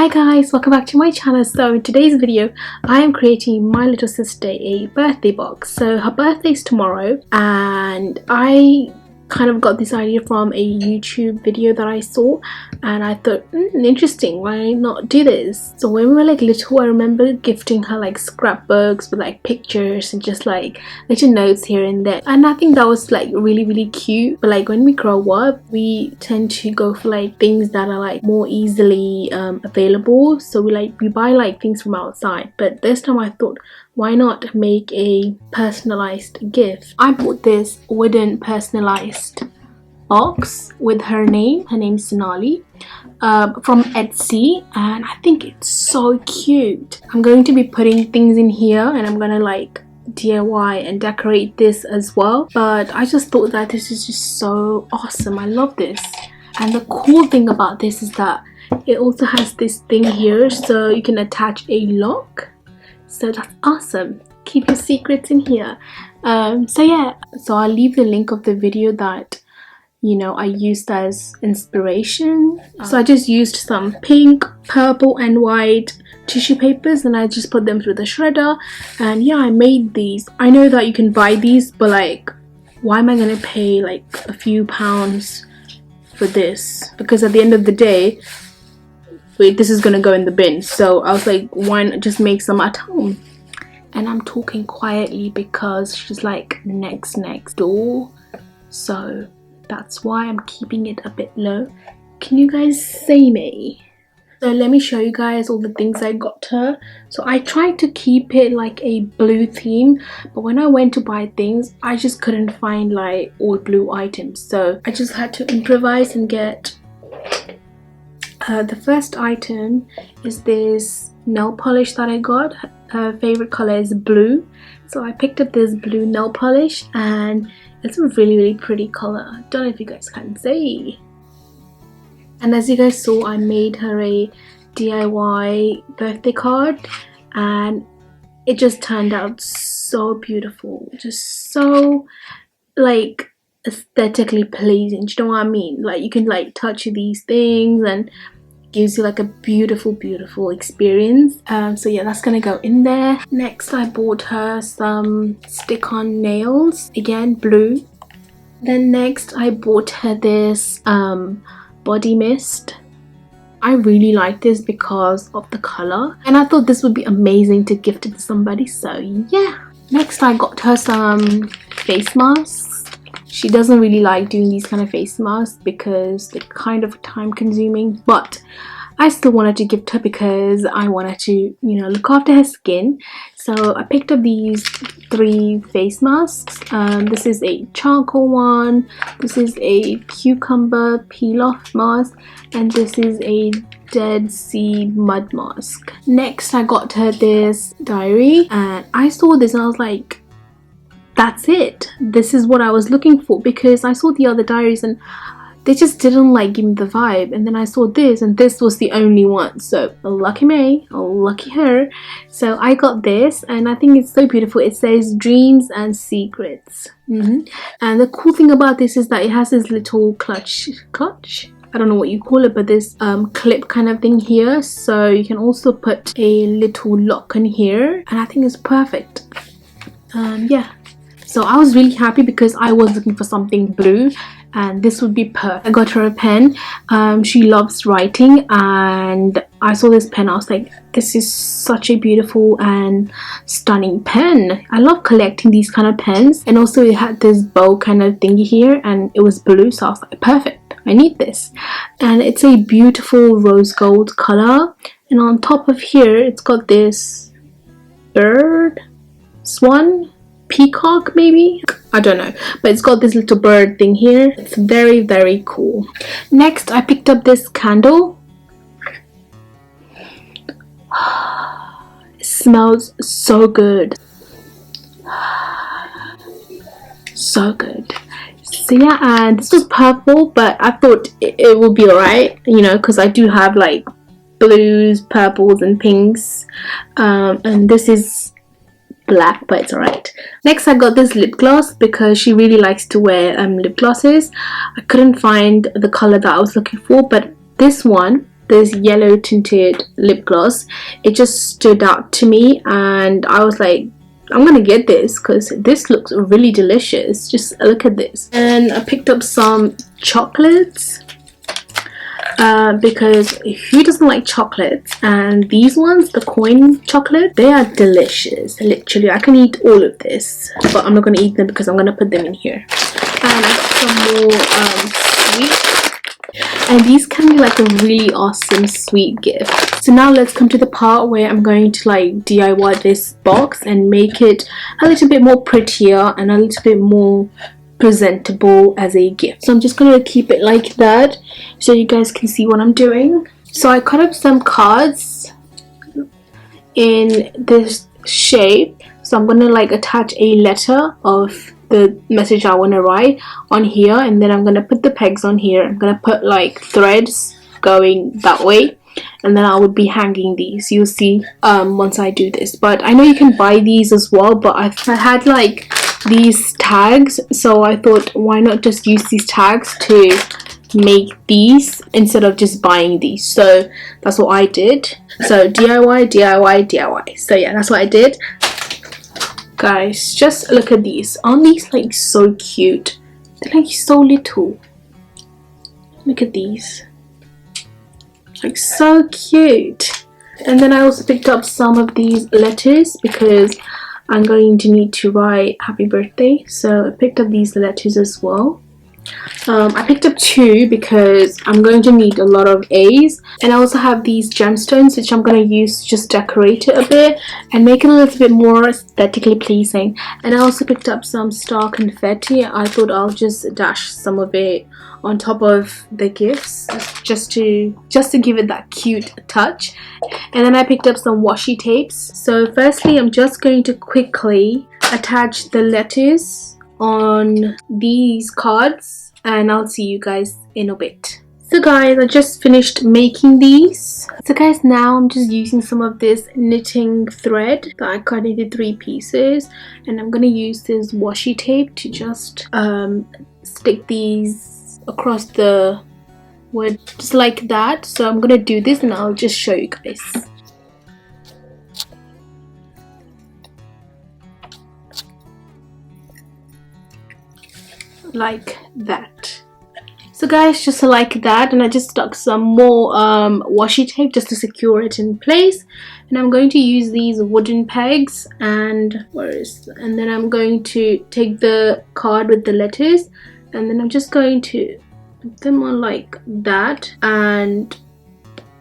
Hi guys, welcome back to my channel. So in today's video I am creating my little sister a birthday box. So her birthday is tomorrow and I kind of got this idea from a YouTube video that I saw and I thought interesting, why not do this? So when we were like little, I remember gifting her like scrapbooks with like pictures and just like little notes here and there, and I think that was like really cute. But like when we grow up, we tend to go for like things that are like more easily available, so we buy like things from outside. But this time I thought, why not make a personalized gift? I bought this wooden personalized box with her name. Her name's Sonali, from Etsy, and I think it's so cute. I'm going to be putting things in here and I'm gonna like DIY and decorate this as well, but I just thought that this is just so awesome. I love this. And the cool thing about this is that it also has this thing here so you can attach a lock. So that's awesome. Keep your secrets in here. So yeah, so I'll leave the link of the video that I used as inspiration. So I just used some pink, purple and white tissue papers and I just put them through the shredder, and yeah, I made these. I know that you can buy these, but like, why am I gonna pay like a few pounds for this? Because at the end of the day, this is gonna go in the bin. So I was like, why not just make some at home? And I'm talking quietly because she's like next door, so that's why I'm keeping it a bit low. Can you guys see me? So let me show you guys all the things I got her. So I tried to keep it like a blue theme, but when I went to buy things, I just couldn't find like all blue items, so I just had to improvise and get the first item is this nail polish that I got. Her favorite color is blue, so I picked up this blue nail polish and it's a really pretty color. I don't know if you guys can see. And as you guys saw, I made her a DIY birthday card and it just turned out so beautiful, just so like aesthetically pleasing. Do you know what I mean? Like you can like touch these things and gives you like a beautiful experience. So yeah, that's gonna go in there. Next I bought her some stick-on nails, again blue. Then next I bought her this body mist. I really like this because of the color and I thought this would be amazing to gift it to somebody, so yeah. Next I got her some face masks. She doesn't really like doing these kind of face masks because they're kind of time consuming, but I still wanted to gift her because I wanted to, look after her skin. So I picked up these 3 face masks. This is a charcoal one, this is a cucumber peel off mask, and this is a Dead Sea mud mask. Next I got her this diary and I saw this and I was like, that's it, this is what I was looking for, because I saw the other diaries and they just didn't like give me the vibe, and then I saw this and this was the only one, so lucky me, lucky her. So I got this and I think it's so beautiful. It says dreams and secrets. And the cool thing about this is that it has this little clutch, I don't know what you call it, but this clip kind of thing here, so you can also put a little lock in here and I think it's perfect. Yeah, so I was really happy because I was looking for something blue and this would be perfect. I got her a pen. She loves writing and I saw this pen. I was like, this is such a beautiful and stunning pen. I love collecting these kind of pens, and also it had this bow kind of thingy here and it was blue, so I was like, perfect, I need this. And it's a beautiful rose gold color, and on top of here it's got this bird, swan, peacock maybe, I don't know, but it's got this little bird thing here. It's very cool. Next I picked up this candle. It smells so good, so good. So yeah, and this was purple, but I thought it would be alright, because I do have like blues, purples and pinks, and this is black, but it's alright. Next I got this lip gloss because she really likes to wear lip glosses. I couldn't find the color that I was looking for, but this this yellow tinted lip gloss. It just stood out to me and I was like, I'm gonna get this because this looks really delicious. Just look at this. And I picked up some chocolates because who doesn't like chocolates? And these ones, the coin chocolate, they are delicious. Literally, I can eat all of this, but I'm not gonna eat them because I'm gonna put them in here. And I got some more sweets, and these can be like a really awesome sweet gift. So now let's come to the part where I'm going to like DIY this box and make it a little bit more prettier and a little bit more presentable as a gift. So I'm just gonna keep it like that so you guys can see what I'm doing. So I cut up some cards in this shape, so I'm gonna like attach a letter of the message I want to write on here, and then I'm gonna put the pegs on here. I'm gonna put like threads going that way, and then I would be hanging these. You'll see once I do this. But I know you can buy these as well, but I had like these tags, so I thought why not just use these tags to make these instead of just buying these. So that's what I did. So DIY, DIY, DIY. So yeah, that's what I did. Guys, just look at these. Aren't these like so cute? They're like so little. Look at these, like so cute. And then I also picked up some of these letters because I'm going to need to write happy birthday, so I picked up these letters as well. I picked up 2 because I'm going to need a lot of A's, and I also have these gemstones which I'm going to use to just decorate it a bit and make it a little bit more aesthetically pleasing. And I also picked up some star confetti. I thought I'll just dash some of it on top of the gifts just to give it that cute touch. And then I picked up some washi tapes. So firstly, I'm just going to quickly attach the letters on these cards, and I'll see you guys in a bit. So guys, I just finished making these. So guys, now I'm just using some of this knitting thread that I cut into 3 pieces, and I'm gonna use this washi tape to just stick these across the wood just like that. So I'm gonna do this and I'll just show you guys. Like that. So guys, just like that, and I just stuck some more washi tape just to secure it in place. And I'm going to use these wooden pegs, and then I'm going to take the card with the letters, and then I'm just going to put them on like that, and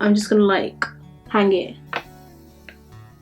I'm just gonna like hang it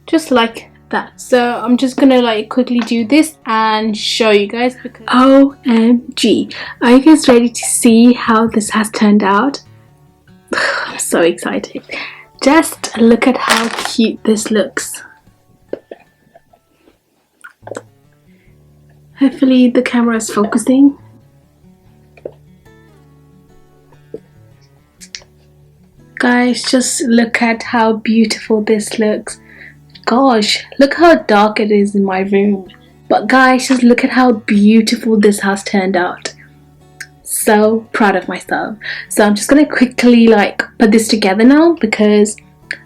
just like that. So I'm just gonna like quickly do this and show you guys because OMG, are you guys ready to see how this has turned out? I'm so excited. Just look at how cute this looks. Hopefully the camera is focusing. Guys, just look at how beautiful this looks. Gosh, look how dark it is in my room. But guys, just look at how beautiful this has turned out. So proud of myself. So I'm just gonna quickly like put this together now because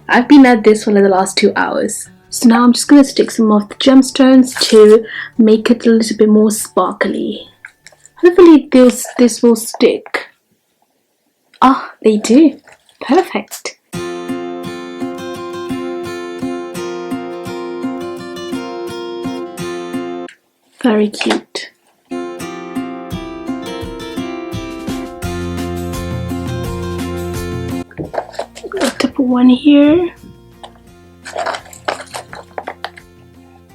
I've been at this for like the last 2 hours. So now I'm just gonna stick some of the gemstones to make it a little bit more sparkly. Hopefully this will stick. Ah, they do. Perfect. Very cute. Got to put one here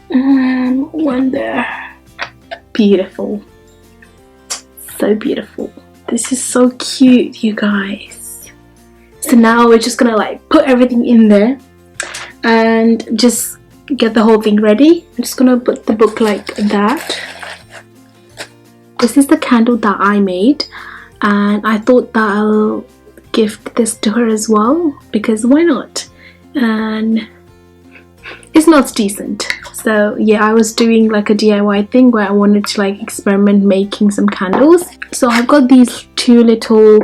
and one there. Beautiful. So beautiful. This is so cute, you guys. So now we're just gonna like put everything in there and just get the whole thing ready. I'm just gonna put the book like that. This is the candle that I made, and I thought that I'll gift this to her as well because why not? And it smells decent. So yeah, I was doing like a DIY thing where I wanted to like experiment making some candles. So I've got these 2 little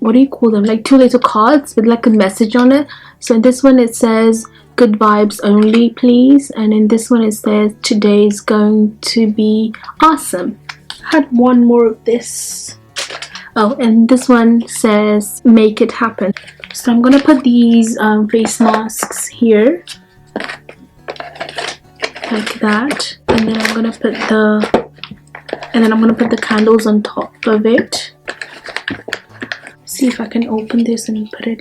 what do you call them, like 2 little cards with like a message on it. So in this one it says good vibes only please, and in this one it says today is going to be awesome. I had one more of this. Oh, and this one says make it happen. So I'm gonna put these face masks here like that, and then I'm gonna put the candles on top of it. See if I can open this and put it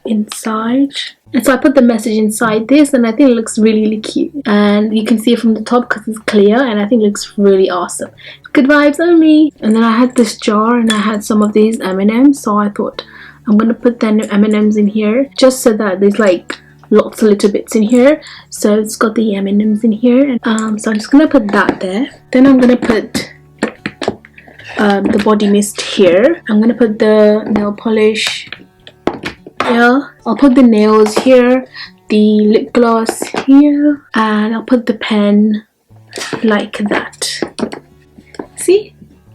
inside. And so I put the message inside this, and I think it looks really cute, and you can see it from the top because it's clear, and I think it looks really awesome. Good vibes only. And then I had this jar and I had some of these M&Ms, so I thought I'm gonna put the M&Ms in here just so that there's like lots of little bits in here. So it's got the M&Ms in here, and so I'm just gonna put that there. Then I'm gonna put the body mist here. I'm gonna put the nail polish here. I'll put the nails here, the lip gloss here, and I'll put the pen like that. See,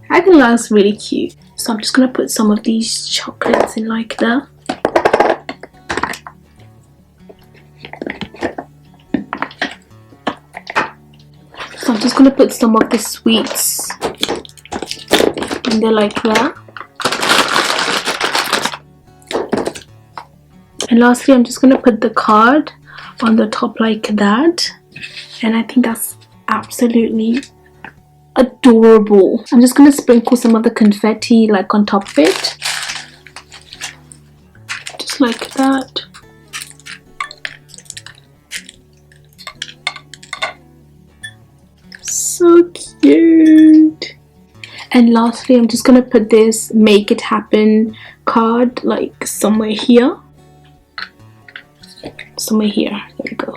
I think that looks really cute. So I'm just gonna put some of these chocolates in like that. So I'm just gonna put some of the sweets in there like that. And lastly, I'm just gonna put the card on the top like that, and I think that's absolutely adorable. I'm just gonna sprinkle some of the confetti like on top of it, just like that. So cute. And lastly, I'm just gonna put this make it happen card like somewhere here. Somewhere here. There we go.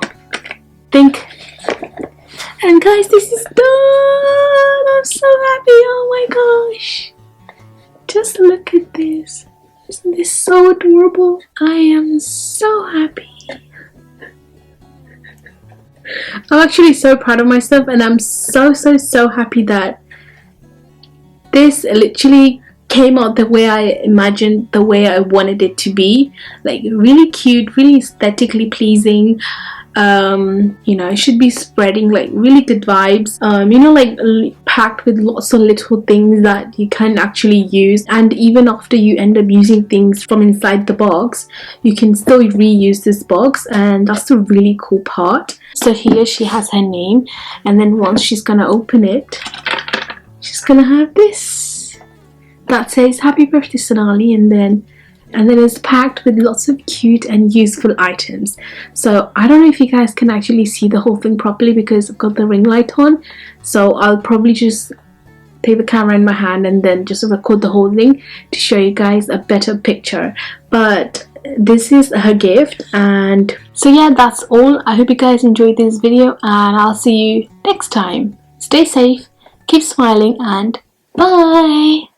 Think. And guys, this is done. I'm so happy. Oh my gosh. Just look at this. Isn't this so adorable? I am so happy. I'm actually so proud of myself, and I'm so happy that this literally came out the way I imagined, the way I wanted it to be. Like really cute, really aesthetically pleasing. You know, it should be spreading like really good vibes, you know, like packed with lots of little things that you can actually use, and even after you end up using things from inside the box, you can still reuse this box, and that's the really cool part. So here she has her name, and then once she's gonna open it, she's gonna have this that says happy birthday Sonali, and then it's packed with lots of cute and useful items. So I don't know if you guys can actually see the whole thing properly because I've got the ring light on, so I'll probably just take the camera in my hand and then just record the whole thing to show you guys a better picture. But this is her gift, and so yeah, that's all. I hope you guys enjoyed this video, and I'll see you next time. Stay safe, keep smiling, and bye.